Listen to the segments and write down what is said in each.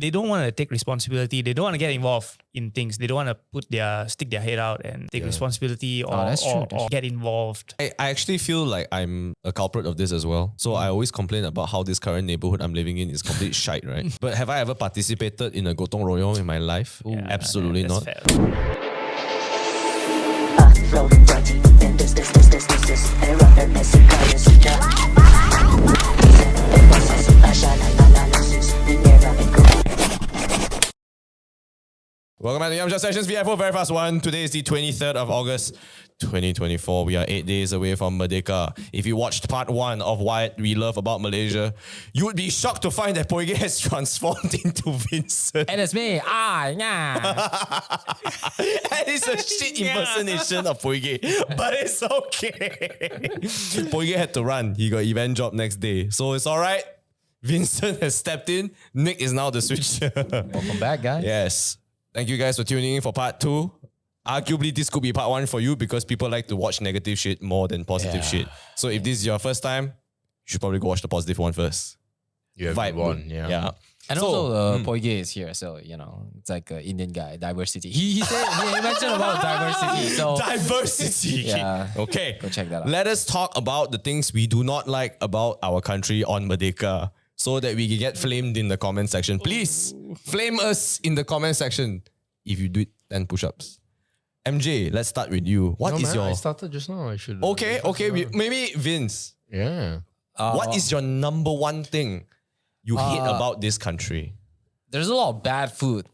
they don't want to take responsibility. They don't want to get involved in things. They don't want to stick their head out and take responsibility or get involved. I actually feel like I'm a culprit of this as well. So I always complain about how this current neighborhood I'm living in is complete shite, right? But have I ever participated in a gotong royong in my life? Absolutely not. Fair. Welcome back to Yum Chat Sessions VFO VeryFastOne. Today is the 23rd of August 2024. We are 8 days away from Merdeka. If you watched part 1 of What We Love About Malaysia, you would be shocked to find that Poige has transformed into Vincent. And it's me. That is a shit impersonation of Poige, but it's okay. Poige had to run. He got event job next day. So it's alright. Vincent has stepped in. Nick is now the switcher. Welcome back, guys. Yes. Thank you guys for tuning in for part 2. Arguably, this could be part 1 for you because people like to watch negative shit more than positive shit. So if this is your first time, you should probably go watch the positive one first. You have Vibe one, yeah. And also, Poige is here, so it's like an Indian guy, diversity. He mentioned about diversity. So diversity. Yeah. Okay. Go check that out. Let us talk about the things we do not like about our country on Merdeka, so that we can get flamed in the comment section. Please flame us in the comment section. If you do it, 10 push-ups. MJ, let's start with you. What is your... I started just now. I should... Okay. Maybe Vince. Yeah. What is your number one thing you hate about this country? There's a lot of bad food.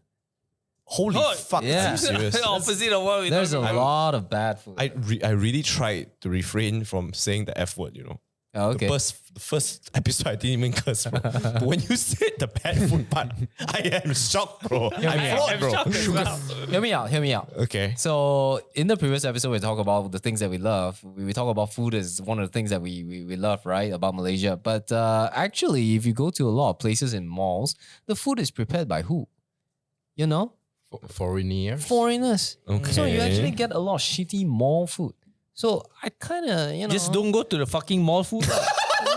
Holy fuck, yeah. are you serious? Opposite of what we There's a lot of bad food. I really tried to refrain from saying the F word, you know. Oh, okay. The first episode, I didn't even curse, bro. But when you said the bad food part, I am shocked, bro. I'm flawed, bro. Hear me out. Okay. So in the previous episode, we talk about the things that we love. We talk about food as one of the things that we love, right? About Malaysia. But actually, if you go to a lot of places in malls, the food is prepared by who? You know? Foreigners. Foreigners. Okay. So you actually get a lot of shitty mall food. So I kind of, Just don't go to the fucking mall food.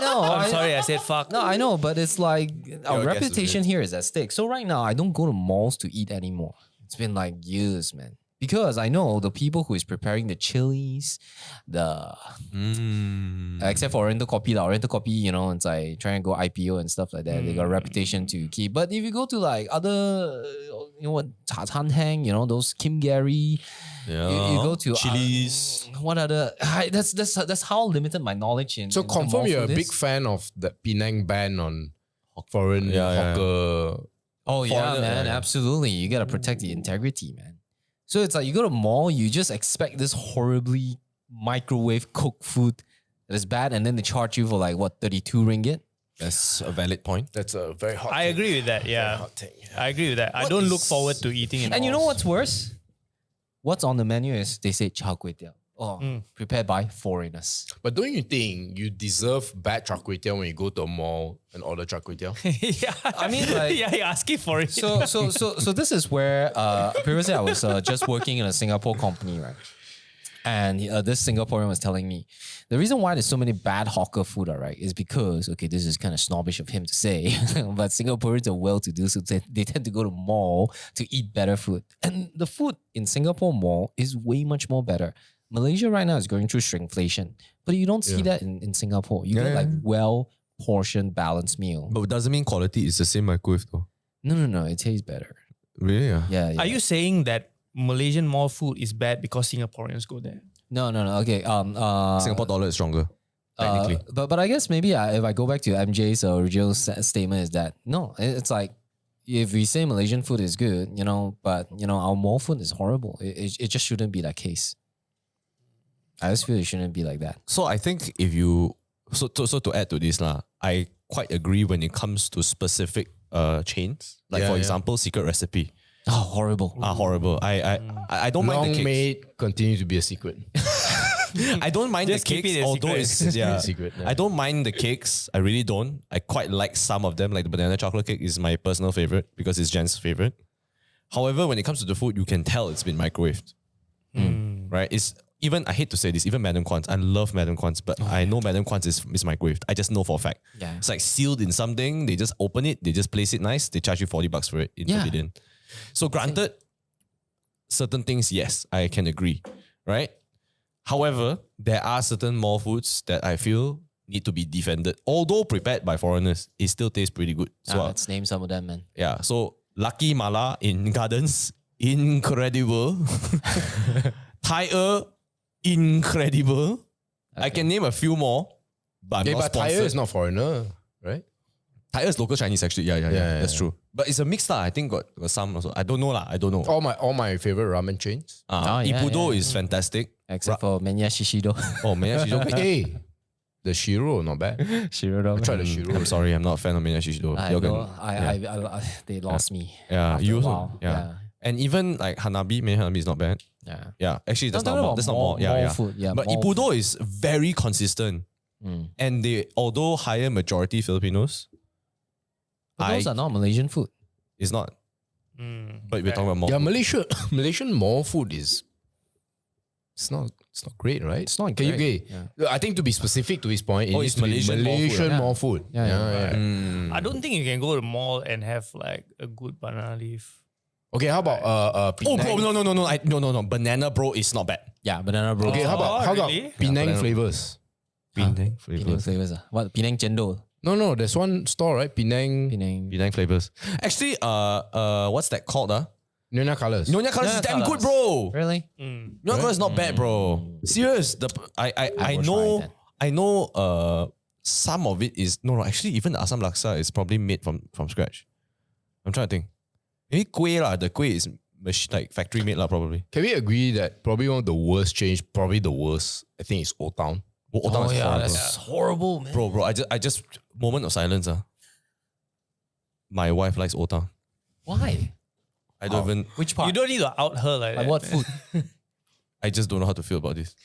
No, I'm sorry, I said fuck. No, I know, but it's like our I guess reputation it's here is at stake. So right now, I don't go to malls to eat anymore. It's been like years, man. Because I know the people who is preparing the chilies, except for Oriental Coffee, Oriental Coffee, it's like trying to go IPO and stuff like that. They got a reputation to keep. But if you go to like other, Cha Chan Hang, those Kim Gary, you go to chilies. What other? That's how limited my knowledge in. So in confirm you're a food big is. fan of the Penang ban on foreign hawker. Oh yeah, Foreigner, man, yeah. absolutely. You gotta protect the integrity, man. So it's like you go to a mall, you just expect this horribly microwave cooked food that is bad, and then they charge you for like what, 32 ringgit? That's a valid point. That's a very hot I take. agree with that, yeah. Hot take. I agree with that. I don't look forward to eating in And you know malls. what's worse? What's on the menu is they say char kway teow. Oh, prepared by foreigners. But don't you think you deserve bad char kway teow when you go to a mall and order char kway teow? Yeah. I mean, like, yeah, you're asking for it. So this is where previously I was just working in a Singapore company, right? And this Singaporean was telling me the reason why there's so many bad hawker food, right, is because, okay, this is kind of snobbish of him to say, but Singaporeans are well-to-do, so they tend to go to mall to eat better food. And the food in Singapore mall is way much more better. Malaysia right now is going through shrinkflation, but you don't see that in Singapore. You get like well-portioned, balanced meal. But doesn't mean quality is the same microwave though. No, it tastes better. Really? Yeah. Are you saying that Malaysian mall food is bad because Singaporeans go there? No. Okay. Singapore dollar is stronger, technically. But I guess maybe if I go back to MJ's original statement is that no, it's like if we say Malaysian food is good, but our mall food is horrible. It just shouldn't be that case. I just feel it shouldn't be like that. So I think if you so to add to this I quite agree when it comes to specific chains. Like for example, Secret Recipe. Oh, horrible. Horrible. I don't mind the Long cakes. may continue to be a secret. I don't mind Just the keep it cakes, a although secret. it's yeah. Secret, yeah. I don't mind the cakes. I really don't. I quite like some of them. Like the banana chocolate cake is my personal favorite because it's Jen's favorite. However, when it comes to the food, you can tell it's been microwaved. Right? even, I hate to say this, even Madam Kwan's, I love Madam Kwan's, but I know Madam Kwan's is microwaved. I just know for a fact. Yeah. It's like sealed in something, they just open it, they just place it nice, they charge you $40 for it in Pavilion. So granted, certain things, yes, I can agree, right? However, there are certain mall foods that I feel need to be defended. Although prepared by foreigners, it still tastes pretty good. So let's name some of them, man. yeah, so Lucky Mala in Gardens, incredible. Thai incredible. I can name a few more, but I'm not but Thai sponsored. is not foreigner, right? Thai is local Chinese actually. Yeah, that's true. But it's a mix lah. I think got some also. I don't know lah. I don't know. All my favorite ramen chains. Ipudo is fantastic. Except for Menya Shishido. Oh, Menya Shishido. Hey, the Shiro, not bad. Shiro. I tried the Shiro. I'm sorry, I'm not a fan of Menya Shishido. I know. They lost me. Yeah, after you a also. while. Yeah. And even like Hanabi, Menya Hanabi is not bad. Yeah. Yeah, actually that's No, not no, more. no, That's not mall- more. Yeah, mall yeah. food, yeah, But mall Ipudo is very consistent, and they although higher majority Filipinos, But those are not Malaysian food. it's not. But we're talking about more. Yeah, Malaysian mall food is it's not great, right? It's not Okay, great, okay. I think to be specific to his point, it it's needs to be Malaysian mall food. Malaysian mall food. Yeah. I don't think you can go to the mall and have like a good banana leaf. Okay, how about Oh, bro, Penang? no. Banana bro is not bad. Yeah, banana bro. Okay, how about really? Penang flavors? Penang Penang flavors. What? Penang chendol. No, there's one store, right? Penang Penang flavors. Actually, what's that called? Nyonya Colors. Nyonya Colors is Nyonya damn good, Colours. bro. Really? Nyonya Colors is not bad, bro. Serious. I will know. try that. I know. Some of it is no. Actually, even the Assam laksa is probably made from scratch. I'm trying to think. Maybe kueh lah. The kueh is like factory made lah, probably. Can we agree that probably one of the worst change, probably the worst, I think is Old Town. Old Town is horrible. that's horrible, man. Bro. I just moment of silence. My wife likes Old Town. Why? I don't even. Which part? You don't need to out her like Like that. what food? I just don't know how to feel about this.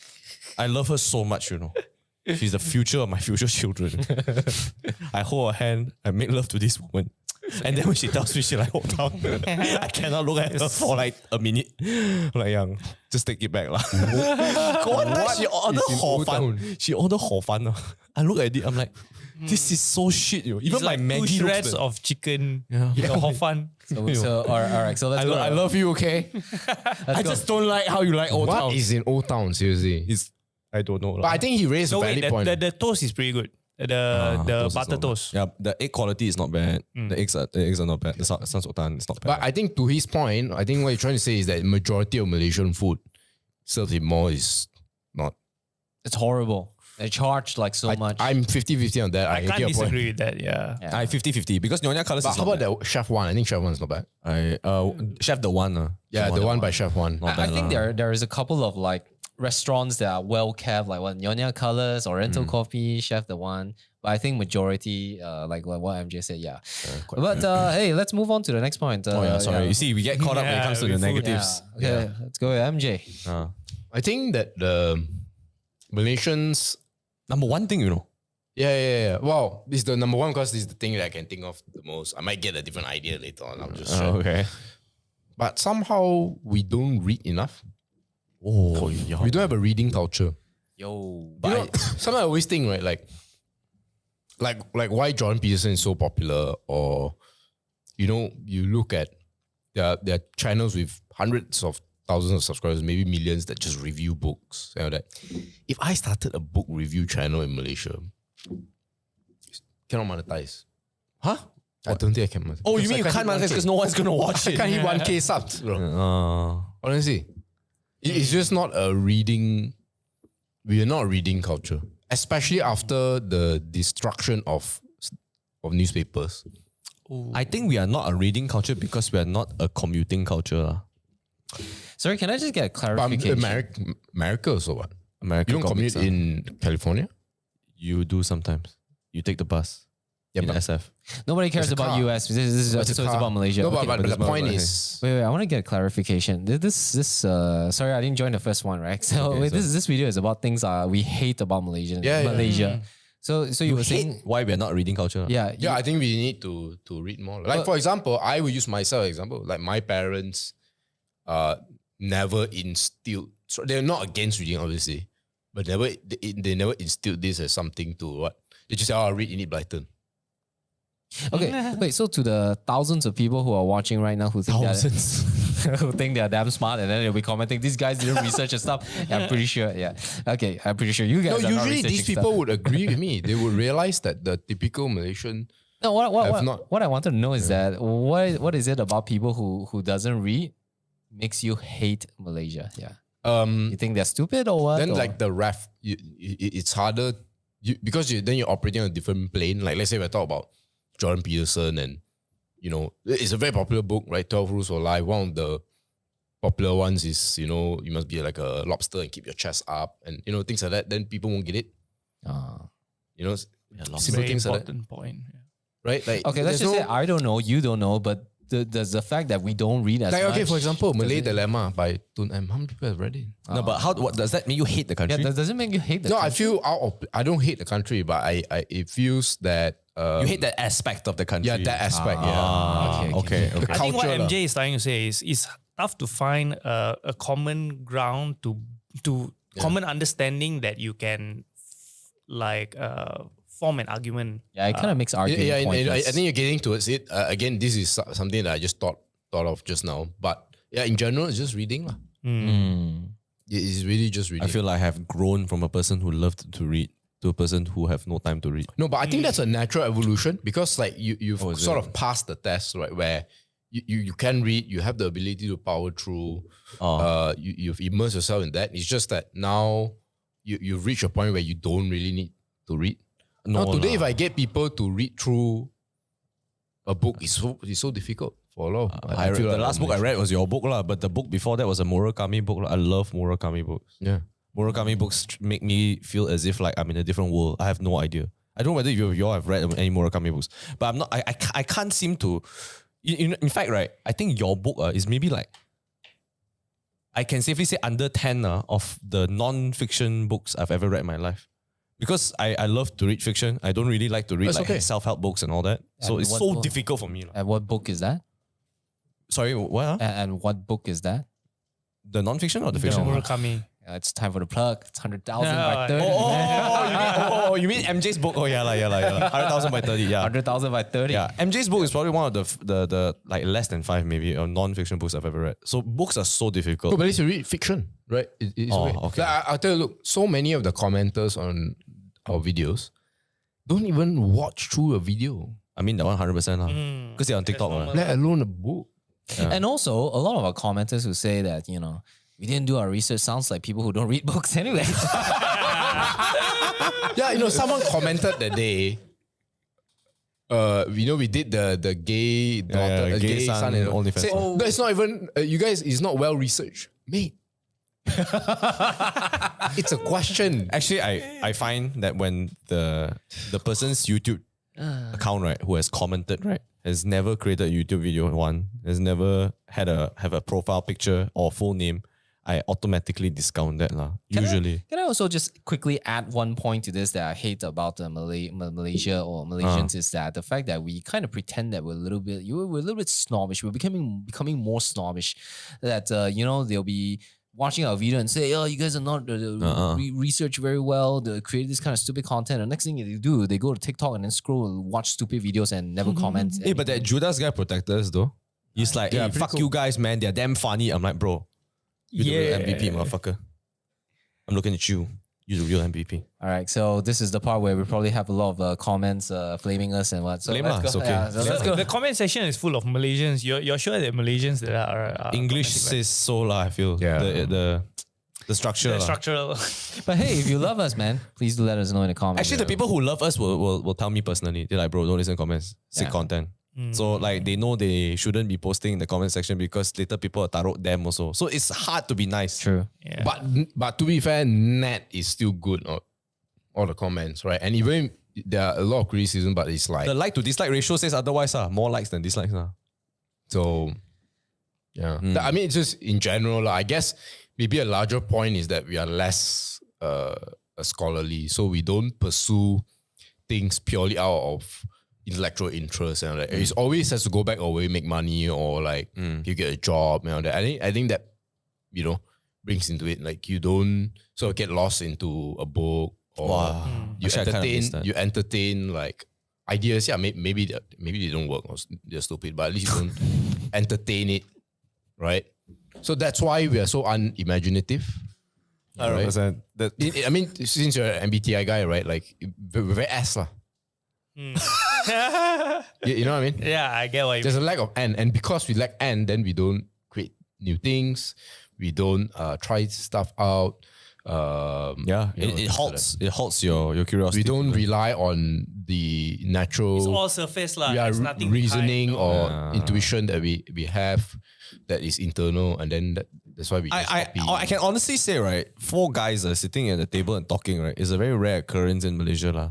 I love her so much, you know. She's the future of my future children. I hold her hand, I make love to this woman. And then when she tells me she like Old Town, I cannot look at her for like a minute. Like, young, just take it back lah. She ordered is in hor Old fan. Town? She ordered hor fan. I look at it, I'm like, this is so shit, yo. Even It's my like Maggie two looks shreds bad. of chicken. Yeah. Yeah. Hor fun. All right. So let's go. I love you, okay? I just don't like how you like Old What Town. is in Old Town, seriously? I don't know. But I think he raised No, a wait, valid point. the toast is pretty good. The Toast is butter not bad. toast. Yeah, the egg quality is not bad. The eggs are not bad. The sans otan is not bad. But I think to his point, I think what you're trying to say is that majority of Malaysian food served in mall is not. It's horrible. They charge like so much. I'm 50-50 on that. I can't get your point. disagree with that. Yeah. I 50-50 because Nyonya Colors But is how not about bad. the Chef One? I think Chef One is not bad. Chef the one. Yeah, the one by Chef One. I think there is a couple of like restaurants that are well kept, like what Nyonya Colors, Oriental Coffee, Chef the One. But I think majority, like what MJ said, yeah. But hey, let's move on to the next point. sorry. You see, we get caught up when it Yeah, comes to with the food. negatives. Yeah. Okay, let's go with MJ. I think that the Malaysians. Number one thing, you know. Yeah. Well, this is the number one because this is the thing that I can think of the most. I might get a different idea later on. I'm just sure. Okay. But somehow we don't read enough. Oh, yeah. We don't have a reading culture. Yo. You know, sometimes I always think, right, like why Jordan Peterson is so popular, or you look at there are channels with hundreds of thousands of subscribers, maybe millions, that just review books. You know that. If I started a book review channel in Malaysia, cannot monetize. Huh? I don't think I can monetize. Oh, you mean you can't monetize because no one's going to watch I it? can't hit 1K subs, bro. Honestly, it's just not a reading. We are not a reading culture, especially after the destruction of newspapers. I think we are not a reading culture because we are not a commuting culture. Sorry, can I just get a But clarification? America also what? America You don't commute in California? You do sometimes. You take the bus. Yeah, in but SF. Nobody cares It's a about car. US. This is It's a so it's car. about Malaysia. No, Okay. but the it's about point Malaysia. is, Wait, I want to get a clarification. This sorry, I didn't join the first one, right? So Okay, wait, this video is about things we hate about Malaysia. So you were saying, Why we are not a reading culture? yeah, yeah, I think we need to read more. Like for example, I will use myself example. Like my parents, never instilled they're not against reading, obviously, but they never instilled this as something to what they just say, "Oh, read Enid Blyton." Okay, wait. So to the thousands of people who are watching right now who think who think they're damn smart, and then they'll be commenting, "These guys didn't research and stuff." Yeah, I'm pretty sure. Yeah. Okay, I'm pretty sure you guys. No, are not usually these researching people stuff. would agree with me. They would realize that the typical Malaysian. No, what I wanted to know is that what is it about people who doesn't read makes you hate Malaysia? Yeah. You think they're stupid or what? Then or? like the ref, it's harder because then you're operating on a different plane. Like let's say we're talking about Jordan Peterson, and it's a very popular book, right? 12 Rules for Life. One of the popular ones is, you must be like a lobster and keep your chest up, and things like that. Then people won't get it. Simple Very things like that, important point. Yeah. right? Like okay, let's just say I don't know, you don't know, but does the fact that we don't read as like much, okay, for example, Malay Dilemma by Tun M. How many people have read it? No, but what does that mean? You hate the country? yeah, does it make you hate the No, country? I feel I don't hate the country, but it feels that you hate that aspect of the country. yeah, that aspect. Okay. The I think what culture lah. MJ is trying to say is it's tough to find a common ground to common understanding that you can form an argument. Yeah, it kind of makes arguing Yeah, and pointless. I think you're getting towards it. Again, this is something that I just thought of just now. But yeah, in general, it's just reading lah. It's really just reading. I feel like I have grown from a person who loved to read to a person who have no time to read. No, but I think that's a natural evolution because like you've is sort it? of passed the test, right? Where you can read, you have the ability to power through. You've immersed yourself in that. It's just that now you've reached a point where you don't really need to read. No, Now, today, lah. if I get people to read through a book, it's so difficult for a lot. I read, the last book I read was your book, but the book before that was a Murakami book. I love Murakami books. Yeah. Murakami books make me feel as if like I'm in a different world. I have no idea. I don't know whether you all have read any Murakami books, but I'm not. I can't seem to. In fact, right, I think your book is maybe like I can safely say under 10 of the non-fiction books I've ever read in my life. Because I love to read fiction. I don't really like to read That's okay. self-help books and all that. So And it's what so book? difficult for me. And what book is that? Sorry, what? And what book is that? The non-fiction or the The fiction? Murakami. It's time for the plug. It's 100,000 No, by 30. You mean MJ's book? Oh yeah, 100,000 by 30. Yeah, 100,000 by 30. yeah. MJ's book is probably one of the like less than 5 maybe non-fiction books I've ever read. So books are so difficult. No, but at least you read fiction, right? It's Okay. Like, I'll tell you, look, so many of the commenters on our videos don't even watch through a video, I mean that one 100% because they're on TikTok. normal. let alone a book. And also, a lot of our commenters who say that, we didn't do our research sounds like people who don't read books anyway. Yeah, someone commented that day. We did the gay daughter, yeah, gay son and OnlyFans. said, no, it's not even you guys. It's not well researched, mate. It's a question. Actually, I find that when the person's YouTube account, right, who has commented, right, has never created a YouTube video, has never have a profile picture or full name, I automatically discount that usually. Can I also just quickly add one point to this that I hate about the Malaysia or Malaysians is that the fact that we kind of pretend that we're a little bit snobbish. We're becoming more snobbish. That they'll be watching our video and say, "Oh, you guys are not research very well. They create this kind of stupid content." And next thing they do, they go to TikTok and then scroll, watch stupid videos and never comment. Hey, but that Judas guy protected us though. He's like, Yeah, hey, pretty fuck cool. you guys, man. They're damn funny. I'm like, bro, you're the real MVP, motherfucker. I'm looking at you. You're the real MVP. All right, so this is the part where we probably have a lot of comments flaming us and what. So Flame let's us, go. okay. Yeah, so let's go. The comment section is full of Malaysians. You're sure that Malaysians that are English commenting, says so I feel. Yeah. The structure. right? lah. Structural. But hey, if you love us, man, please do let us know in the comments. Actually, the people who love us will tell me personally. They're like, bro, don't listen to comments. Sick Yeah. content. So like they know they shouldn't be posting in the comment section because later people will tarot them also. So it's hard to be nice. True. Yeah. But to be fair, net is still good. All the comments, right? And even there are a lot of criticism, but it's like The like to dislike ratio says otherwise. More likes than dislikes. so. Yeah, I mean, it's just in general. I guess maybe a larger point is that we are less scholarly, so we don't pursue things purely out of intellectual interest and like it always has to go back or we make money or like you get a job. That I think that brings into it. Like you don't sort of get lost into a book or you Actually, I kind of miss that. entertain like ideas. Yeah, maybe they don't work or they're stupid, but at least you don't entertain it, right? So that's why we are so unimaginative. 100%. I mean, since you're an MBTI guy, right? Like we're very ass lah. You know what I mean? Yeah, I get what you There's mean. a lack of and because we lack then we don't create new things. We don't try stuff out. It halts your curiosity. We don't rely on the natural It's all surface lah. There's nothing reasoning behind, or intuition that we have that is internal, and then that's why we just copy. I can honestly say, right, 4 guys are sitting at the table and talking, right, is a very rare occurrence in Malaysia lah.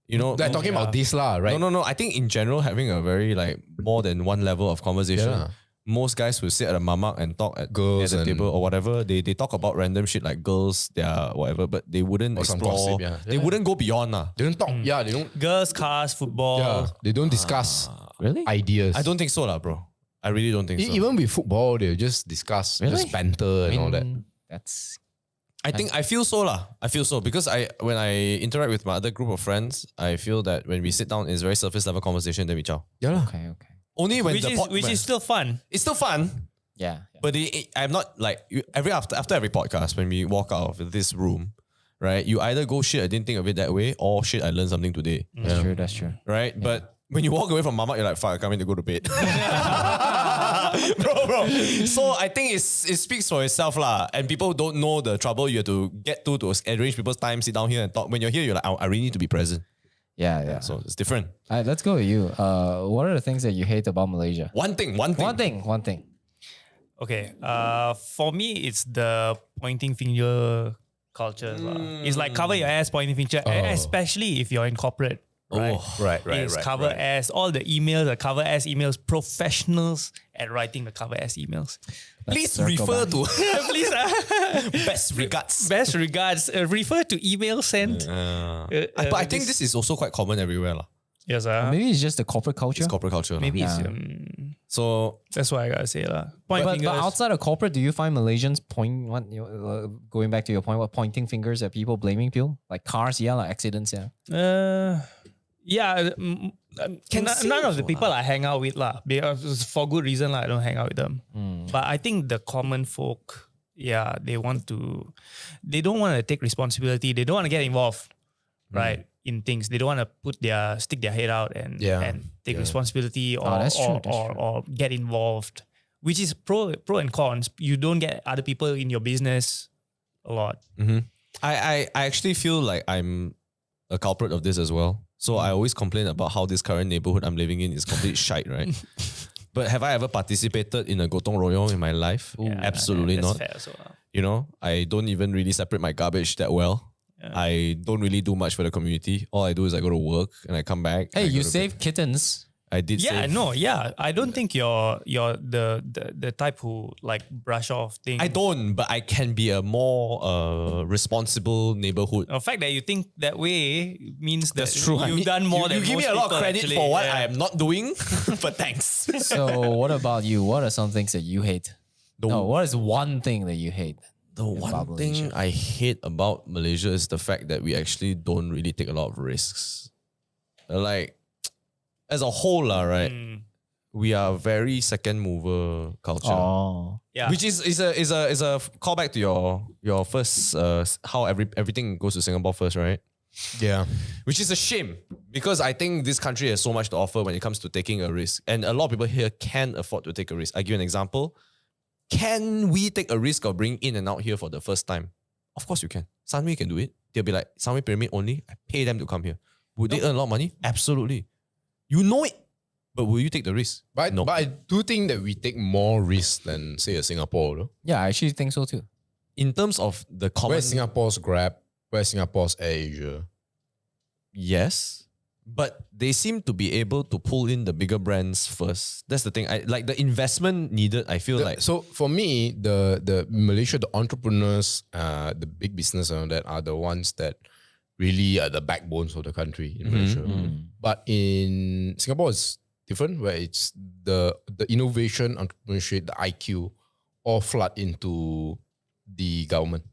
You know, They're talking about this lah, right? No. I think in general, having a very like more than one level of conversation. Yeah. Most guys will sit at a mamak and talk at Girls the and- table or whatever. They talk about random shit like girls, their whatever, but they wouldn't Or some explore. gossip, yeah. They wouldn't go beyond lah. They don't talk. Yeah, they don't. Girls, cars, football. Yeah, they don't discuss Really? ideas. I don't think so lah, bro. I really don't think so. Even with football, they just discuss, just banter and all that. That's I feel so lah. I feel so because when I interact with my other group of friends, I feel that when we sit down, it's very surface level conversation. Then we chow. Yeah lah. okay. Only when Which is still fun. it's still fun. Yeah. But I'm not like after every podcast when we walk out of this room, right? You either go shit I didn't think of it that way or shit I learned something today, That's true. right? But when you walk away from mama, you're like fuck, I can't wait to go to bed, bro. So I think it speaks for itself lah. And people don't know the trouble you have to get to arrange people's time, sit down here and talk. When you're here, you're like I really need to be present. Yeah. So it's different. All right, let's go with you. What are the things that you hate about Malaysia? One thing. One thing. Okay. For me, it's the pointing finger culture. It's like cover your ass, pointing finger, especially if you're in corporate. Right. Right. It's cover ass. All the emails are cover ass emails. Professionals at writing the cover ass emails. Please circle refer back. to Please, best regards. best regards. Refer to email sent. But I think this is also quite common everywhere lah. Yes, Maybe it's just the corporate culture. It's corporate culture. maybe lah. it's, So that's what I gotta say lah. Point But fingers. outside of corporate, do you find Malaysians going back to your point, pointing fingers at people, blaming people? Like cars, like accidents, Yeah, none of the people I hang out with lah. Because for good reason lah, I don't hang out with them. But I think the common folk, they don't want to take responsibility. They don't want to get involved, right, in things. They don't want to stick their head out and take responsibility or that's true. or get involved, which is pro and cons. You don't get other people in your business a lot. I actually feel like I'm a culprit of this as well. So I always complain about how this current neighborhood I'm living in is complete shite, right? But have I ever participated in a gotong royong in my life? Absolutely That's not. fair as well. You know, I don't even really separate my garbage that well. I don't really do much for the community. All I do is I go to work and I come back. Hey, and I go you to save kittens. bed. I did save. I don't think you're the type who like brush off things. I don't, but I can be a more responsible neighborhood. The fact that you think that way means that That's true. you've done more than you give me most a lot of people, credit actually. for what Yeah. I am not doing, but thanks. So what about you? What are some things that you hate? What is one thing that you hate? The one about thing Malaysia? I hate about Malaysia is the fact that we actually don't really take a lot of risks. Like, as a whole, right? We are very second mover culture. Oh. Yeah. Which is a callback to your first how everything goes to Singapore first, right? Yeah. Which is a shame because I think this country has so much to offer when it comes to taking a risk, and a lot of people here can afford to take a risk. I give you an example. Can we take a risk of bringing in and out here for the first time? Of course you can. Sunway can do it. They'll be like, Sunway Pyramid only. I pay them to come here. Would they earn a lot of money? Absolutely. You know it. But will you take the risk? But I do think that we take more risk than, say, a Singapore. Though. Yeah, I actually think so too. In terms of the common... Where's Singapore's Grab? Where's Singapore's AirAsia? Yes. But they seem to be able to pull in the bigger brands first. That's the thing. Like the investment needed, I feel like... So for me, the Malaysia, the entrepreneurs, the big business and all that are the ones that really are the backbones of the country in Malaysia. But in Singapore, it's different, where it's the innovation, entrepreneurship, the IQ all flood into the government.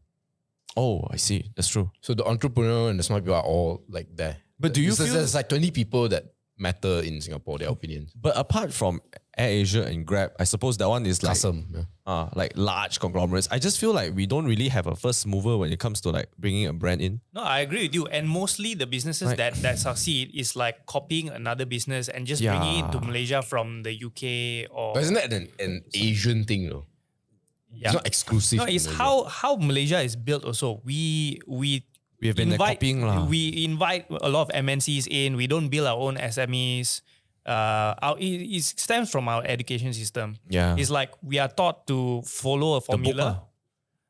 Oh, I see. That's true. So the entrepreneur and the smart people are all like there. But do you feel there's like 20 people that matter in Singapore, their opinions? But apart from AirAsia and Grab, I suppose that one is like Custom, yeah. like large conglomerates. I just feel like we don't really have a first mover when it comes to like bringing a brand in. No, I agree with you. And mostly the businesses that succeed is like copying another business and just bringing it to Malaysia from the UK or. But isn't that an Asian thing though? Yeah. It's not exclusive. No, it's how Malaysia is built also. We have been copying lah. We invite a lot of MNCs in. We don't build our own SMEs. It stems from our education system. Yeah. It's like we are taught to follow a formula.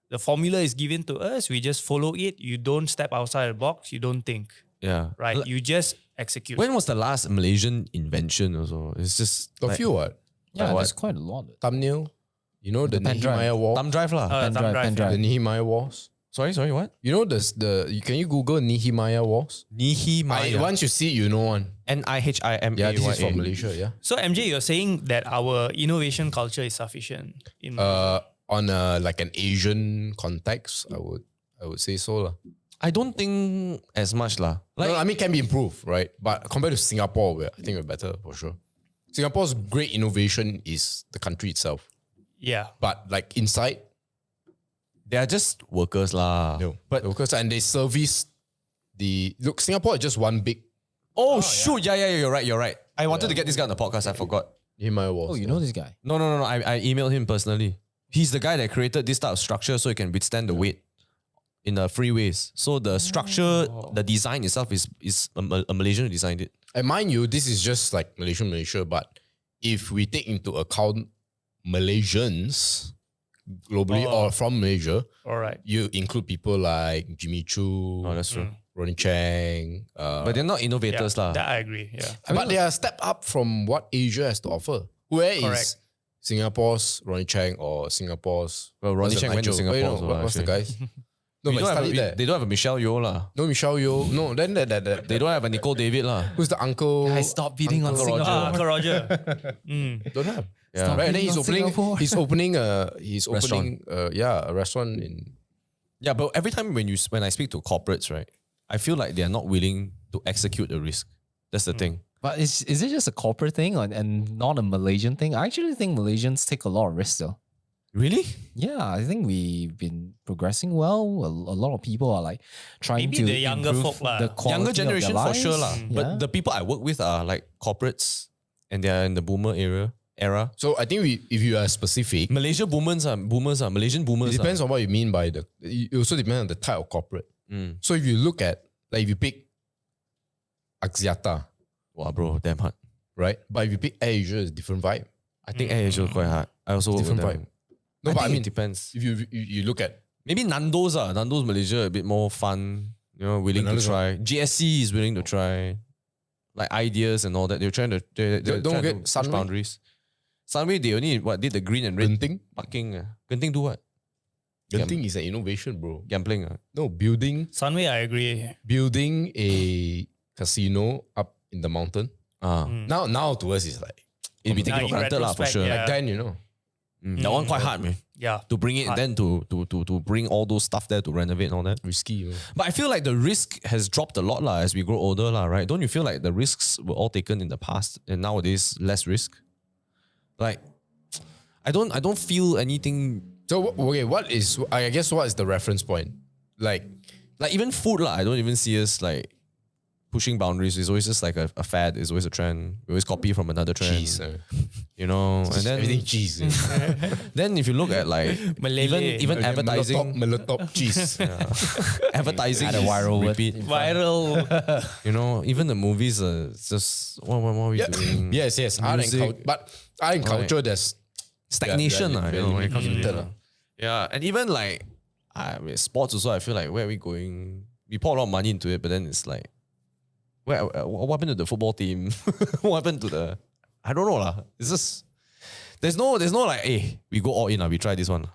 The formula is given to us. We just follow it. You don't step outside the box. You don't think. Yeah. Right? You just execute. When was the last Malaysian invention also? It's just a like, few what? Yeah, there's quite a lot. Thumbnail. You know the pen drive. Nehemiah Wall? thumb drive lah. Pen drive. The Nehemiah Walls? Sorry, what? You know can you Google Nehemiah Walls? Nehemiah. Once you see it, you know one. Nihimaya. Yeah, this is from Malaysia, yeah. So MJ, you're saying that our innovation culture is sufficient in On like an Asian context, I would say so lah. I don't think as much lah. Like, no, I mean, can be improved, right? But compared to Singapore, I think we're better for sure. Singapore's great innovation is the country itself. yeah. But like inside, They are just workers lah. but because and they service Singapore is just one big Oh, shoot. Yeah, you're right. I wanted to get this guy on the podcast. I forgot. Nehemiah Walls. Oh, you know this guy? No. I emailed him personally. He's the guy that created this type of structure so it can withstand the weight in the freeways. So the structure, the design itself is a Malaysian who designed it. And mind you, this is just like Malaysia, but if we take into account Malaysians globally or from Malaysia, All right. you include people like Jimmy Choo, Oh, that's true. Ronnie Chang, But they're not innovators lah. That I agree. Yeah. but they are a step up from what Asia has to offer. Where is Correct. Singapore's Ronnie Chang or Singapore's? Well, Ronnie what's Chang the went to Nigel? Singapore Wait, no, also, what's the actually. guys? No, We but don't have studied there. they don't have a Michelle Yeoh lah. No, Michelle Yeoh. No, then that They don't have a Nicole David lah. who's the uncle? I stopped beating on Uncle Singapore. Uncle Roger. Don't have. Yeah. Right, and then Singapore. he's opening Restaurant. a restaurant in. Yeah, but every time when I speak to corporates, right, I feel like they are not willing to execute the risk. That's the thing. But is it just a corporate thing and not a Malaysian thing? I actually think Malaysians take a lot of risks though. Really? Yeah, I think we've been progressing well. A lot of people are like trying Maybe to the younger improve folk lah. the quality Younger of their generation for sure lah. lives. But the people I work with are like corporates and they are in the boomer era. So I think if you are specific, Malaysia boomers are Malaysian boomers. it depends on what you mean by it also depends on the type of corporate. So if you look at, like if you pick Axiata, Wow, bro, damn hard. right? But if you pick AirAsia, it's a different vibe. I think AirAsia is quite hard. I also work with Different them. vibe. No, but I think mean, it depends. if you look at Maybe Nando's Malaysia a bit more fun. Willing to Nando's try. GSC is willing to try, like ideas and all that. They're trying to they're Don't trying forget to push Sunway. boundaries. Sunway they only did the green and red Genting. parking. Genting do what? Genting is an innovation, bro. Gambling. No, building Sunway, I agree. a casino up in the mountain. Now to us is like It'd be taken in for granted lah for retrospect, sure. yeah. back then, That one quite hard, man. Yeah. To bring it Hard. then to bring all those stuff there to renovate and all that. risky. Bro. But I feel like the risk has dropped a lot lah as we grow older lah, right? Don't you feel like the risks were all taken in the past and nowadays less risk? Like, I don't feel anything So okay, what is the reference point? Like even food lah. I don't even see us like pushing boundaries. It's always just like a fad. It's always a trend. We always copy from another trend. cheese, You know, and then everything cheese. then if you look at like even advertising, Melotop cheese. advertising Add a is viral word. repeat. Viral. You know, even the movies are just what are we doing? Yes. Art and Music. culture, but art and culture, there's Stagnation, Yeah, you know, when it comes to limited, it. Yeah, and even like I mean, sports also. I feel like where are we going? We pour a lot of money into it, but then it's like, what happened to the football team? What happened to the? I don't know lah. It's just there's no like, hey, we go all in lah. We try this one.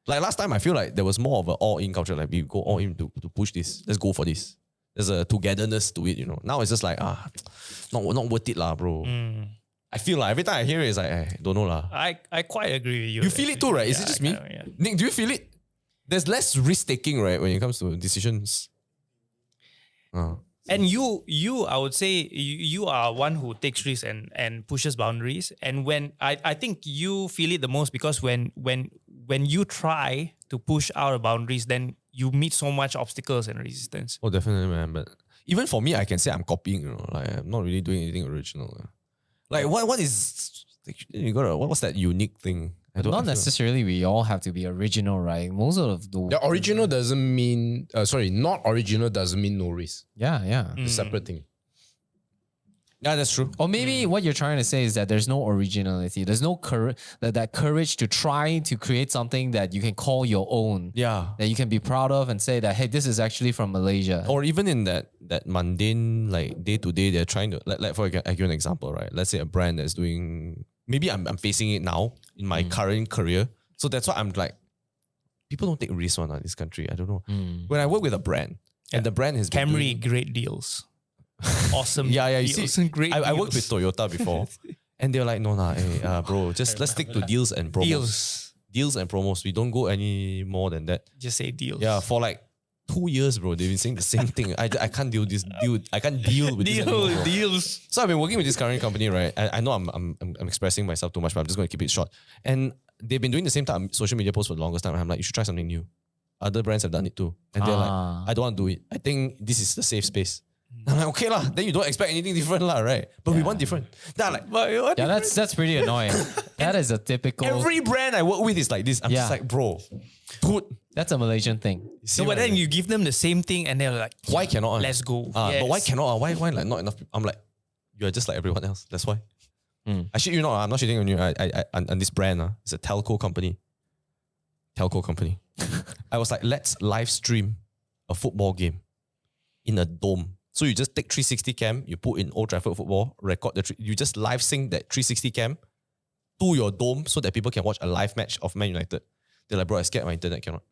Like last time, I feel like there was more of an all in culture. Like we go all in to push this. Let's go for this. There's a togetherness to it, you know. Now it's just like not worth it lah, bro. I feel like every time I hear it, it's like, I don't know lah. I quite agree with you. You feel it too, right? Is it just me? Yeah. Nick, do you feel it? there's less risk taking, right, when it comes to decisions. And you, I would say you are one who takes risks and pushes boundaries. And when I think you feel it the most because when you try to push out of boundaries, then you meet so much obstacles and resistance. Oh, definitely, man. But even for me, I can say I'm copying. Like I'm not really doing anything original. Like what is you got? What's that unique thing? Not necessarily we all have to be original, right? Most of The original doesn't mean, not original doesn't mean no risk. yeah. It's a separate thing. Yeah, that's true. Or maybe what you're trying to say is that there's no originality. There's no that courage to try to create something that you can call your own. Yeah. That you can be proud of and say that, hey, this is actually from Malaysia. Or even in that mundane, like day to day, they're trying to, like for I give an example, right? Let's say a brand that's doing, maybe I'm facing it now in my current career. So that's why I'm like, people don't take risks on this country. I don't know. When I work with a brand and the brand has been Camry, great deals. Awesome. You deals. see, Great I deals. worked with Toyota before, and they're like, no, bro, just let's stick to deals and promos. Deals and promos. We don't go any more than that. Just say deals. Yeah, for like 2 years, bro, they've been saying the same thing. I can't deal this deal. I can't deal with this anymore, bro. Deals. So I've been working with this current company, right? I know I'm expressing myself too much, but I'm just going to keep it short. And they've been doing the same time social media posts for the longest time. I'm like, you should try something new. Other brands have done it too, and they're like, I don't want to do it. I think this is the safe space. I'm like, okay lah. Then you don't expect anything different lah, right? But we want different. Then I'm like, but what? Yeah, that's pretty annoying. That is a typical. Every brand I work with is like this. I'm just like, bro, dude. That's a Malaysian thing. No, but then you give them the same thing and they're like, Why cannot? let's go. But why cannot? Why like not enough? I'm like, you're just like everyone else. That's why. I shit you not. I'm not shitting on you. On this brand, it's a telco company. I was like, let's live stream a football game in a dome. So you just take 360 cam, you put in Old Trafford football, record you just live sync that 360 cam to your dome so that people can watch a live match of Man United. They're like, bro, I scared my internet cannot.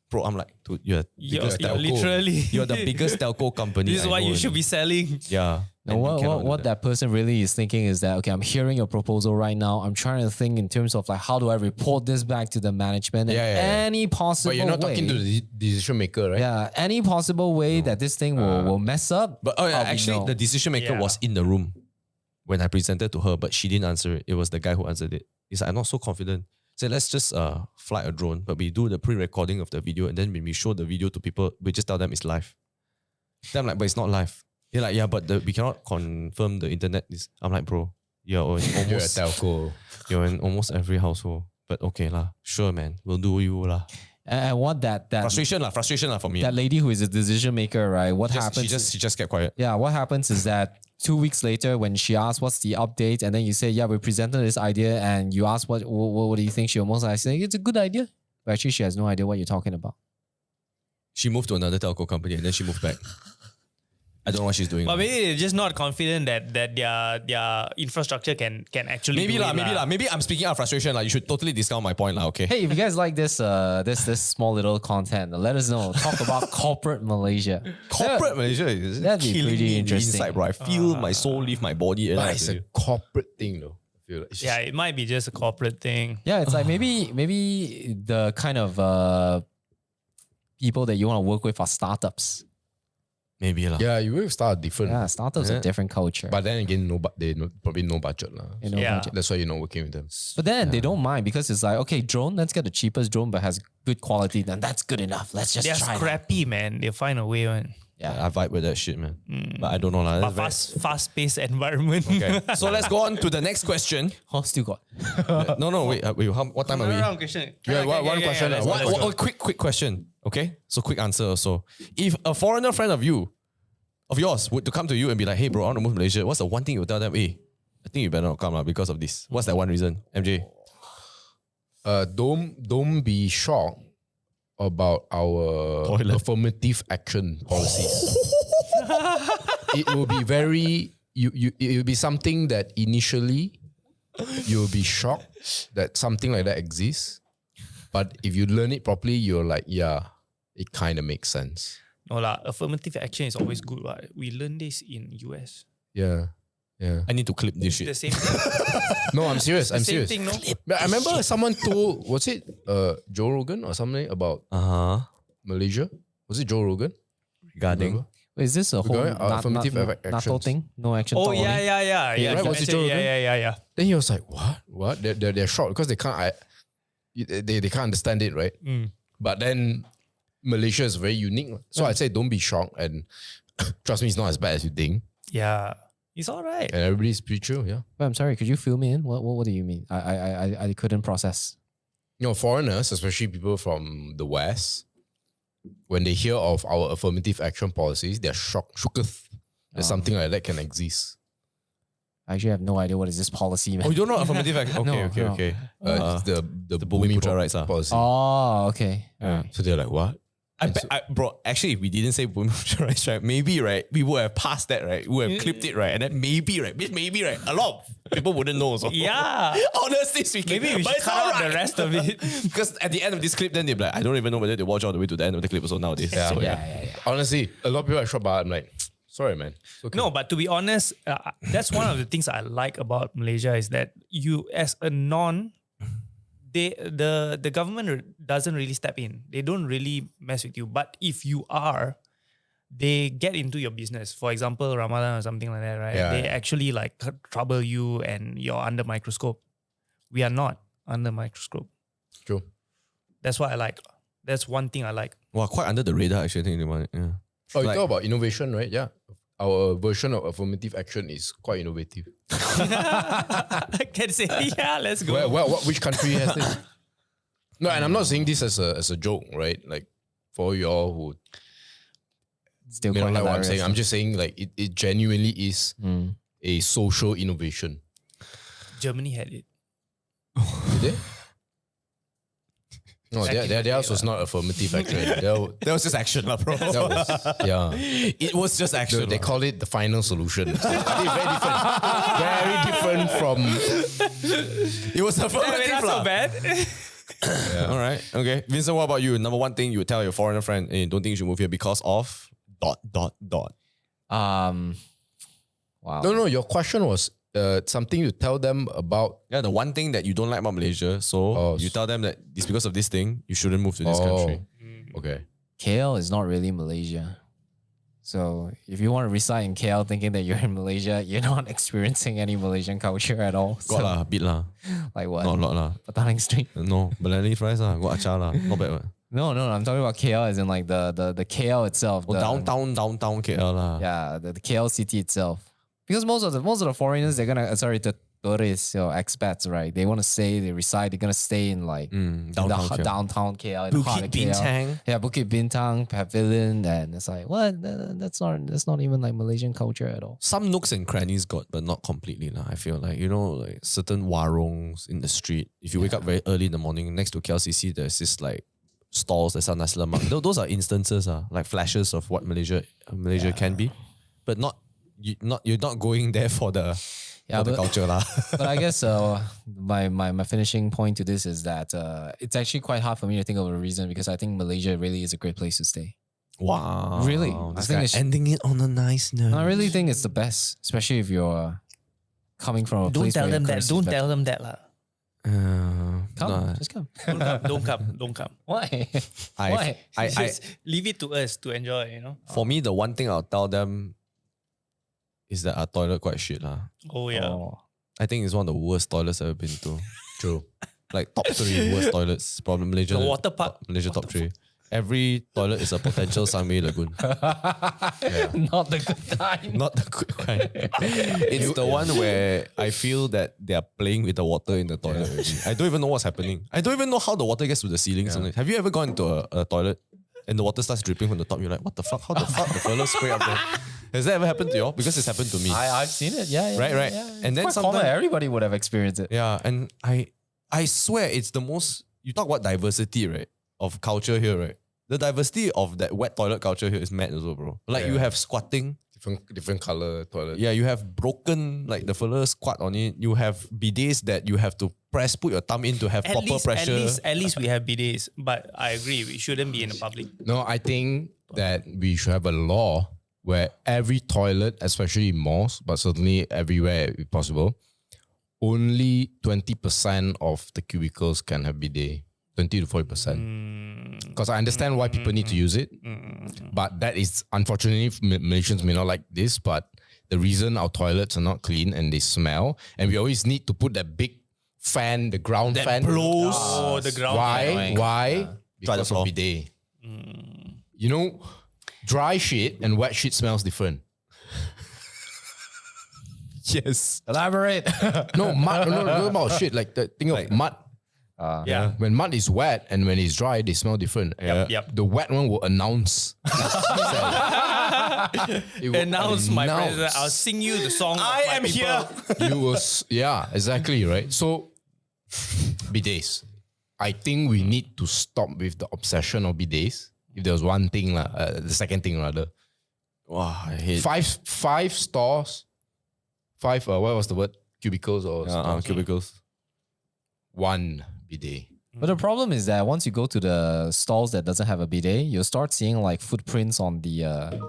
Bro, I'm like, dude, you're literally. You're the biggest telco company. This is what you should be selling. Yeah. Now, what that person really is thinking is that, okay, I'm hearing your proposal right now. I'm trying to think in terms of like, how do I report this back to the management? Any possible way. But you're not talking to the decision maker, right? Yeah, any possible way that this thing will mess up. But actually, the decision maker was in the room when I presented to her, but she didn't answer it. It was the guy who answered it. He's like, I'm not so confident. So let's just fly a drone, but we do the pre-recording of the video, and then when we show the video to people, we just tell them it's live. Then I'm like, but it's not live. They're like, yeah, but we cannot confirm the internet. I'm like, bro, you're almost You're a telco. You're in almost every household. But okay lah, sure man, we'll do you lah. And what that frustration lah for me. That lady who is a decision maker, right? What happens? She just kept quiet. Yeah, what happens is that 2 weeks later, when she asks what's the update, and then you say, yeah, we presented this idea, and you ask what do you think? She almost like saying it's a good idea, but actually she has no idea what you're talking about. She moved to another telco company, and then she moved back. I don't know what she's doing. But maybe they're just not confident that their infrastructure can actually maybe I'm speaking out of frustration. You should totally discount my point okay? Hey, if you guys like this this small little content, let us know. Talk about corporate Malaysia. Corporate Malaysia that'd be pretty interesting. Inside, bro. I feel my soul leave my body. But it's a corporate thing though. I feel like it might be just a corporate thing. Yeah, it's like maybe the kind of people that you want to work with are startups. Maybe lah. Yeah, you will start different. Yeah, startups are different culture. But then again, probably no budget lah. Budget. That's why you're not working with them. But then they don't mind because it's like, okay, drone, let's get the cheapest drone but has good quality. Then that's good enough. Let's just They're try. scrappy, man. They'll find a way, man. Yeah, I vibe with that shit, man. But I don't know lah. But fast-paced environment. Okay, so let's go on to the next question. Oh, still got. No, wait. What time are we? One question. Yeah, one question. Quick question. Okay, so quick answer also. If a foreigner friend of yours would to come to you and be like, hey bro, I want to move to Malaysia, what's the one thing you would tell them? Hey, I think you better not come lah because of this. What's that one reason, MJ? Don't be shocked about our affirmative action policies. It will be it will be something that initially you'll be shocked that something like that exists. But if you learn it properly, you're like, yeah, it kind of makes sense. No lah, affirmative action is always good, right? We learned this in US. Yeah. Yeah. I need to clip this The shit. same thing. No, I'm serious. I'm Same serious. thing, no? But I remember someone told, was it Joe Rogan or something about Malaysia? Was it Joe Rogan? Regarding. Wait, is this a whole Regarding affirmative NATO actions. thing? No action. Oh talk yeah, only? yeah. right, You was it mentioned- Joe Rogan? yeah. Then he was like, what? They're shocked because they can't, they can't understand it, right? But then Malaysia is very unique. So I'd say don't be shocked and trust me, it's not as bad as you think. Yeah. It's all right. And everybody's pretty chill, yeah. Wait, I'm sorry. Could you fill me in? What do you mean? I couldn't process. You know, foreigners, especially people from the West, when they hear of our affirmative action policies, they're shooketh that something like that can exist. I actually have no idea what is this policy, man. Oh, you don't know affirmative action? Okay, No, no. okay. It's the Bhumiputra rights, policy. Oh, okay. Alright. So they're like, what? Bro, actually, if we didn't say Bhumiputra rights, right? Maybe, right? We would have passed that, right? We would have clipped it, right? And then maybe, right? A lot of people wouldn't know. So. Yeah. Honestly speaking. Maybe we but should it's cut out alright. the rest of it. Because at the end of this clip, then they're like, I don't even know whether they watch all the way to the end of the clip also nowadays. Yeah. So, Yeah. Honestly, a lot of people are shocked, but I'm like, sorry, man. It's okay. No, but to be honest, that's one of the things I like about Malaysia is that you, as a the government doesn't really step in. They don't really mess with you. But if you are, they get into your business. For example, Ramadan or something like that, right? Yeah, They yeah. actually like trouble you and you're under microscope. We are not under microscope. True. That's what I like. That's one thing I like. Well, quite under the radar, actually. I think they want, yeah. Oh, you Like- talk about innovation, right? Yeah. Our version of affirmative action is quite innovative. I can say, yeah, let's go. Which country has this? No, and I'm not saying this as a joke, right? Like for y'all who Still may quite not like what I'm hilarious. saying, I'm just saying like it genuinely is a social innovation. Germany had it. Did they? No, Back in the theirs day, was not affirmative action. That was just action, lah, bro. That was, yeah. It was just action. They call it the final solution. I think very different. Very different from. It was Not affirmative, so lah. bad. All right. Okay. Vincent, what about you? Number one thing you would tell your foreigner friend, hey, don't think you should move here because of ... Wow. No. Your question was something you tell them about. Yeah, the one thing that you don't like about Malaysia. So Oh, you tell them that it's because of this thing, you shouldn't move to this country. Okay. KL is not really Malaysia. So if you want to reside in KL thinking that you're in Malaysia, you're not experiencing any Malaysian culture at all. Got lah, bit lah. Like what? Not a lot lah. Petaling Street? No, Balani fries lah. Got achar lah. Not bad. What? No, I'm talking about KL as in like the KL itself. Oh, the, downtown KL lah. Yeah, the KL city itself. Because most of the foreigners, they're gonna the tourists or expats, right? They want to stay, they reside, they're gonna stay in like downtown KL. downtown KL, in the heart Bukit of KL. Bintang. Yeah, Bukit Bintang Pavilion, and it's like what? That's not even like Malaysian culture at all. Some nooks and crannies got, but not completely lah. I feel like, like certain warongs in the street. If you wake up very early in the morning, next to KLCC, there's this like stalls that sell nasi lemak. Those are instances, like flashes of what Malaysia can be, but you're not going there for the culture lah. But I guess my finishing point to this is that it's actually quite hard for me to think of a reason because I think Malaysia really is a great place to stay. Wow, Really? This I think guy it's- ending it on a nice note. I really think it's the best, especially if you're coming from a Don't place tell where them your that. currency Don't is better. tell them that lah. Come, Nah. just come. Don't come. Why? I Just leave it to us to enjoy, for me, the one thing I'll tell them is that our toilet quite shit lah. Oh yeah. Oh. I think it's one of the worst toilets I've ever been to. True. Like top 3 worst toilets. Probably Malaysia. The water park. Malaysia top 3. Every toilet is a potential Sunway Lagoon. Not the good time. Not the good kind. It's the one where I feel that they are playing with the water in the toilet already. I don't even know what's happening. I don't even know how the water gets to the ceilings. Have you ever gone into a toilet and the water starts dripping from the top? You're like, what the fuck? How the fuck the fella spray up there? Has that ever happened to you all? Because it's happened to me. I've seen it. Yeah. Right. Yeah. And then Quite common. sometimes, Everybody would have experienced it. yeah, and I swear it's the most, you talk about diversity, right? Of culture here, right? The diversity of that wet toilet culture here is mad as well, bro. Like you have squatting. Different color toilet. Yeah, you have broken, like the fella squat on it. You have bidets that you have to put your thumb in to have proper pressure. At least we have bidets. But I agree, we shouldn't be in the public. No, I think that we should have a law where every toilet, especially in malls, but certainly everywhere if possible, only 20% of the cubicles can have bidet. 20 to 40%. Because I understand why people need to use it. But that is, unfortunately, Malaysians may not like this, but the reason our toilets are not clean and they smell, and we always need to put that big fan, the ground fan. blows. Oh, the ground. Why? Why? Dry the Because floor. of bidet. You know, dry shit and wet shit smells different. Yes. Elaborate. No, mud. No, about shit. Like the thing of mud. Yeah. When mud is wet and when it's dry, they smell different. Yep. The wet one will announce. It will Announce my announce. presence. I'll sing you the song. I of my am people. here. You will, yeah, exactly, right? So, bidets. I think we need to stop with the obsession of bidets. If there was one thing, the second thing rather. Wow, I hate Five stores. What was the word? Cubicles or stores? cubicles. One bidet. But the problem is that once you go to the stalls that doesn't have a bidet, you'll start seeing like footprints on the.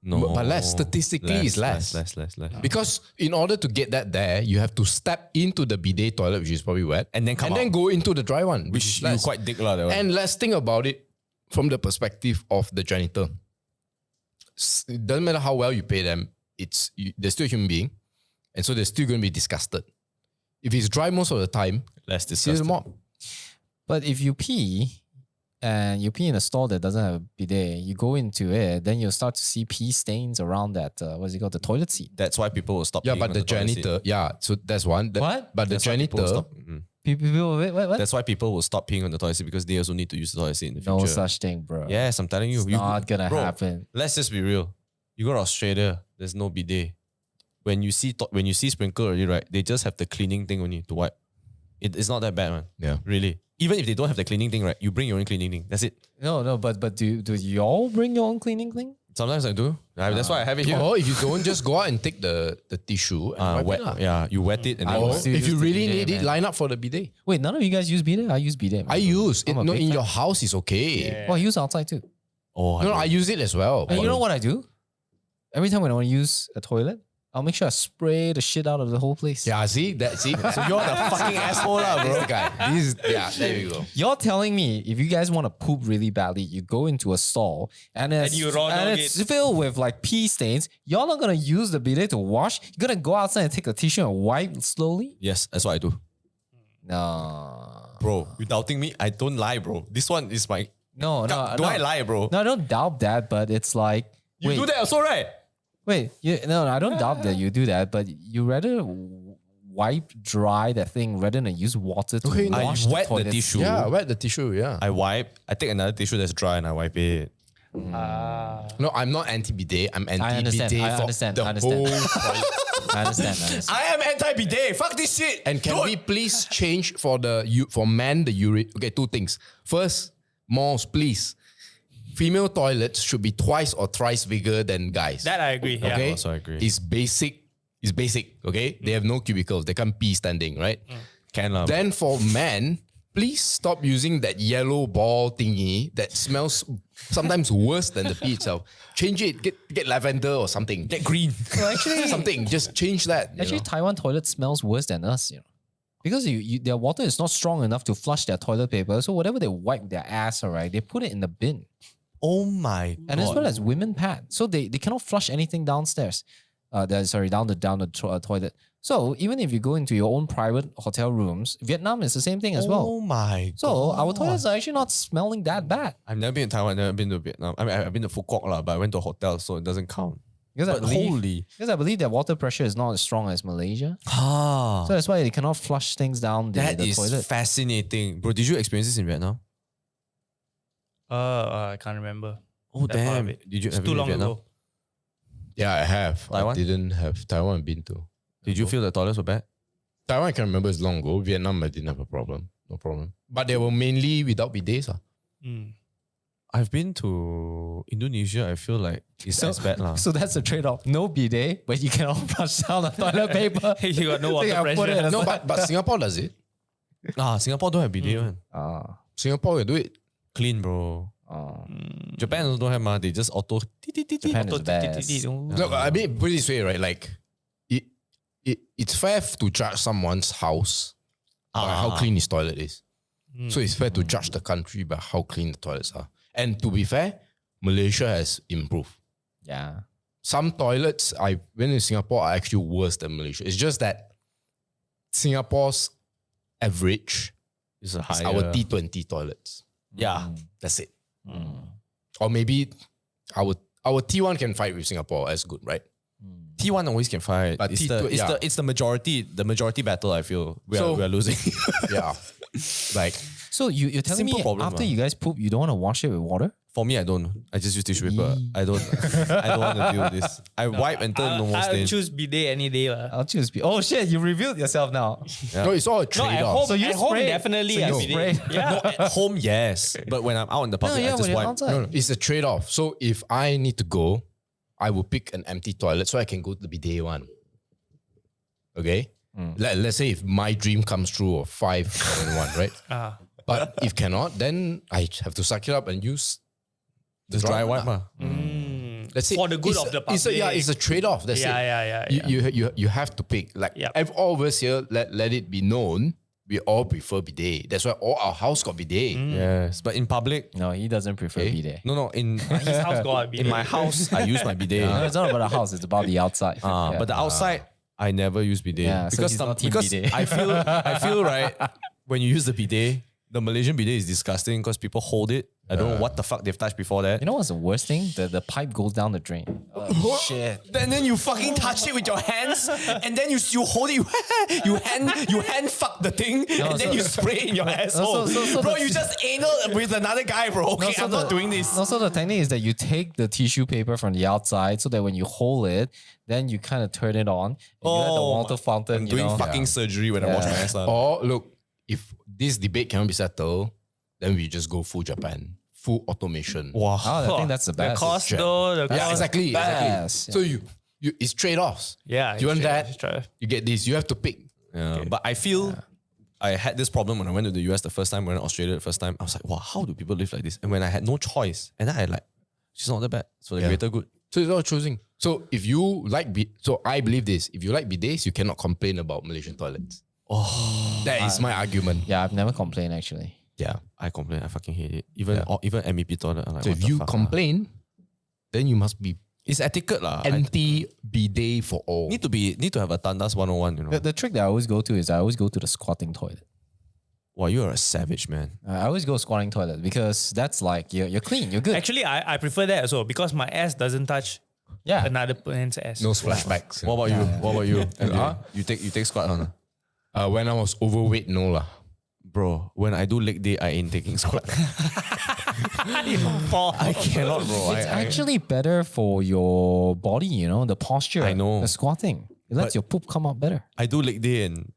No, But less. Statistically, it's less. Less. Because in order to get that there, you have to step into the bidet toilet, which is probably wet, And then come out. go into the dry one, which is You less. quite dig lah. That one. And let's think about it from the perspective of the janitor. It doesn't matter how well you pay them, they're still a human being, and so they're still going to be disgusted. If it's dry most of the time, Less see the disgusting. mop. But if you pee and you pee in a stall that doesn't have a bidet, you go into it, then you'll start to see pee stains around that, what's it called, the toilet seat. That's why people will stop. Yeah, peeing but on the toilet seat. janitor, so that's one. What? But the That's why people will janitor, stop- People, what? That's why people will stop peeing on the toilet seat because they also need to use the toilet seat in the No future. such thing, bro. Yes, I'm telling you. It's not gonna happen. Let's just be real. You go to Australia, there's no bidet. When you see sprinkle already, right? They just have the cleaning thing only to wipe. It's not that bad, man. Yeah. Really. Even if they don't have the cleaning thing, right? You bring your own cleaning thing. That's it. No, but do y'all bring your own cleaning thing? Sometimes I do. That's why I have it here. or if you don't, just go out and take the tissue and wipe Wet, it lah. yeah, you wet it and then will Or still if use you the really bidet, need it, man. line up for the bidet. Wait, none of you guys use bidet? I use bidet. man. I use it. I'm a No, big in fan. your house is okay. Oh, I use outside too. oh, No, I use it as well. And you know what I do? Every time when I want to use a toilet, I'll make sure I spray the shit out of the whole place. Yeah, see that. See, so you're the fucking asshole lah, This bro. is the guy. There you go. You're telling me if you guys want to poop really badly, you go into a stall and it's filled with like pee stains. You're not gonna use the bidet to wash. You're gonna go outside and take a tissue and wipe slowly. Yes, that's what I do. No, Bro, you doubting me? I don't lie, bro. This one is my... no. Do I lie, bro? No, I don't doubt that, but it's like You do that also, right? Wait, no, I don't doubt that you do that, but you rather wipe dry that thing rather than use water to Okay, no. wash I wet the toilet tissue. Yeah, wet the tissue. Yeah. I wipe. I take another tissue that's dry and I wipe it. No, I'm not anti-bidet. I'm I anti-bidet understand. I for understand. the I understand. whole toilet. I understand. I am anti-bidet. Fuck this shit. And can we please change for men the urine? Okay, two things. First, malls, please. Female toilets should be twice or thrice bigger than guys. That I agree. Yeah. Okay, also agree. It's basic. It's basic. Okay, they have no cubicles. They can't pee standing. Right. Can lah. Then for men, please stop using that yellow ball thingy that smells sometimes worse than the pee itself. Change it. Get lavender or something. Get green. Well, actually, Something. Just change that. you actually, know. Taiwan toilet smells worse than us. Because their water is not strong enough to flush their toilet paper. So whatever they wipe their ass, alright, they put it in the bin. Oh my God. And as well as women pad. So they cannot flush anything downstairs. Down the toilet. So even if you go into your own private hotel rooms, Vietnam is the same thing as Oh well. my So God. our toilets are actually not smelling that bad. I've never been to Taiwan, never been to Vietnam. I mean, I've been to Phu Quoc lah, but I went to a hotel, so it doesn't count. Because But holy. because I believe that water pressure is not as strong as Malaysia. Ah, So that's why they cannot flush things down that the is toilet. fascinating. Bro, did you experience this in Vietnam? I can't remember. Oh, That part of damn. it. Did you It's have too been to long Vietnam? ago. Yeah, I have. Taiwan? I didn't have Taiwan. I've been to. Did you feel the toilets were bad? Taiwan, I can remember it's long ago. Vietnam, I didn't have a problem. No problem. But they were mainly without bidets. I've been to Indonesia. I feel like it's as bad lah. So that's a trade-off. No bidet, but you cannot flush down the toilet paper. You got no water I put pressure. it as No, but Singapore does it. Singapore don't have bidet one. Singapore will do it. Clean, bro. Japan also don't have ma. They just auto. Japan is the best. Look, I mean, put it this way, right? Like, it's fair to judge someone's house by how clean his toilet is. So it's fair to judge the country by how clean the toilets are. And to be fair, Malaysia has improved. Yeah. Some toilets I went in Singapore are actually worse than Malaysia. It's just that Singapore's average It's a is higher. our T20 toilets. Yeah. That's it. Or maybe our T1 can fight with Singapore as good, right? T1 always can fight. But It's T2 it's the majority battle. I feel we are losing. Yeah. Like, So you're telling Simple me problem, after lah. you guys poop, you don't want to wash it with water? For me, I don't. I just use tissue paper. I don't want to deal with this. I wipe until no more I'll stain. choose bidet any day. I'll choose. Oh shit! You revealed yourself now. no, it's all a No, at trade-off. home, So you at home spray it. definitely So a you bidet. spray. Yeah. At home, yes, but when I'm out in the public, I when just you're wipe. outside. No, it's a trade-off. So if I need to go, I will pick an empty toilet so I can go to the bidet one. Okay? Let's say if my dream comes true of 5 in one, right? But if cannot, then I have to suck it up and use Just dry wipe, ma. Let's say For the good it's of the it's a trade-off. That's it. Yeah. You have to pick. Like Yep. all of us here, let it be known, we all prefer bidet. That's why all our house got bidet. Yes, but in public, No, he doesn't prefer bidet. no. In His house got a bidet. in my house, I use my bidet. No, it's not about the house. It's about the outside. Yeah. But the outside, I never use bidet Yeah, so he's not team because bidet. I feel right when you use the bidet, the Malaysian bidet is disgusting because people hold it. I don't know what the fuck they've touched before that. You know what's the worst thing? The pipe goes down the drain. Oh, shit. And then you fucking touch it with your hands, and then you hold it, you hand fuck the thing, and then so- you spray it in your asshole. so Bro, the- you just anal with another guy, bro. Okay, so I'm not doing this. Also, the technique is that you take the tissue paper from the outside so that when you hold it, then you kind of turn it on. And you let the water fountain, I'm you doing know. fucking surgery when I wash my ass out. Or look, if this debate cannot be settled, then we just go full Japan, full automation. Wow. Oh, I think that's the The best. cost though, the Yeah, cost. exactly. Best. So you it's trade-offs. Yeah. You want that? It's trade-off. You get this. You have to pick. Yeah, but I feel I had this problem when I went to the US the first time, when I went to Australia the first time. I was like, wow, how do people live like this? And when I had no choice, and then I like, she's not that bad. So the greater good. So it's all choosing. So if you like, so I believe this. If you like bidets, you cannot complain about Malaysian toilets. Oh, that is my argument. Yeah, I've never complained actually. Yeah. I complain, I fucking hate it. Even MEP toilet. I'm like, So what if the you fuck, complain, then you must be it's etiquette lah. anti-bidet for all. Need to have a Tandas 101, you know. The trick that I always go to is I always go to the squatting toilet. Wow, you are a savage, man. I always go squatting toilet because that's like you're clean, you're good. Actually, I prefer that also because my ass doesn't touch yeah. another person's ass. No splashbacks. What about you? What about you? You take squat on. When I was overweight, no lah. Bro, when I do leg day, I ain't taking squat. I cannot, bro. It's actually better for your body, you know, the posture. I know. The squatting. It lets your poop come out better. I do leg day and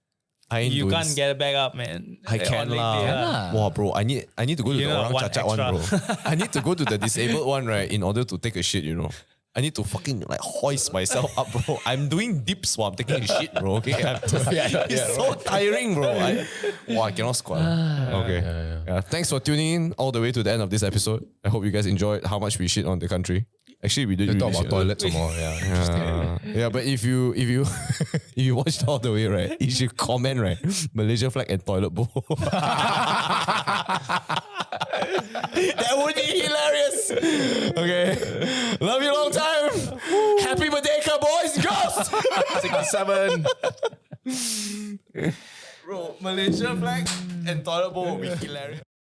I ain't You doing can't get it back up, man. I Like, can on leg lah. day, lah. Wow, bro, I need to go to You the know, orang one cacat one, bro. extra. I need to go to the disabled one, right, in order to take a shit, you know. I need to fucking like hoist myself up, bro. I'm doing dips while I'm taking a shit, bro. Okay, it's so tiring, bro. I cannot squat. Okay. Yeah. Thanks for tuning in all the way to the end of this episode. I hope you guys enjoyed how much we shit on the country. Actually, we did We really talk about shit. toilets some more. Yeah, interesting. Yeah, but if you if you watched all the way, right, you should comment, right, Malaysia flag and toilet bowl. That would be hilarious. Okay, love you long time. Happy Merdeka, boys and girls. 67. Bro, Malaysia flag and toilet bowl would be hilarious.